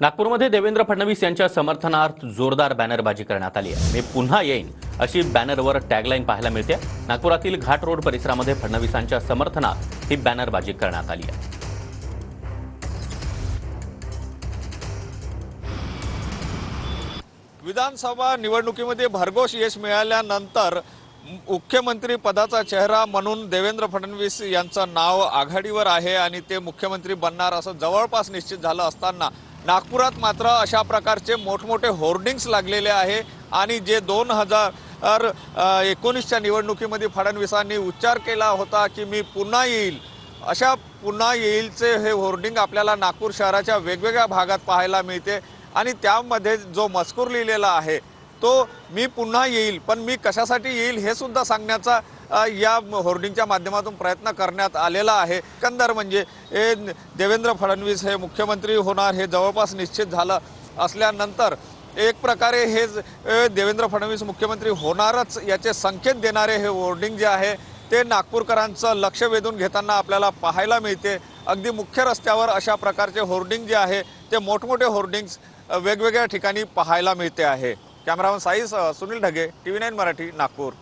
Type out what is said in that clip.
नागपूरमध्ये देवेंद्र फडणवीस यांच्या समर्थनार्थ जोरदार बॅनरबाजी करण्यात आली आहे। मी पुन्हा येईन अशी बॅनरवर टॅगलाईन पाहायला मिळते। नागपुरातील घाट रोड परिसरामध्ये फडणवीसांच्या समर्थनार्थ ही बॅनरबाजी करण्यात आली आहे। विधानसभा निवडणुकीमध्ये भरघोस यश मिळाल्यानंतर मुख्यमंत्री पदाचा चेहरा म्हणून देवेंद्र फडणवीस यांचं नाव आघाडीवर आहे आणि ते मुख्यमंत्री बनणार असं जवळपास निश्चित झालं असताना नागपुरात मात्र अशा प्रकारचे मोठमोठे होर्डिंग्स लागलेले आहे आणि जे 2019च्या निवडणुकीमध्ये फडणवीसांनी उच्चार केला होता की मी पुन्हा येईल, अशा पुन्हा येईलचे हे होर्डिंग आपल्याला नागपूर शहराच्या वेगवेगळ्या भागात पाहायला मिळते आणि त्यामध्ये जो मजकूर लिहिलेला आहे तो मी पुन्हा येईल, पण मी कशासाठी येईल हे सुद्धा सांगण्याचा या होर्डिंगच्या माध्यमातून प्रयत्न करण्यात आलेला आहे। एकंदर म्हणजे देवेंद्र फडणवीस हे मुख्यमंत्री होणार हे जवळपास निश्चित झालं असल्यानंतर एक प्रकारे हे देवेंद्र फडणवीस मुख्यमंत्री होणारच याचे संकेत देणारे हे होर्डिंग जे आहे ते नागपूरकरांचं लक्ष वेधून घेताना आपल्याला पाहायला मिळते। अगदी मुख्य रस्त्यावर अशा प्रकारचे होर्डिंग जे आहे ते मोठमोठे होर्डिंग्स वेगवेगळ्या ठिकाणी पाहायला मिळते आहे। Cameraman size Sunil Dhage, TV9 Marathi, Nagpur.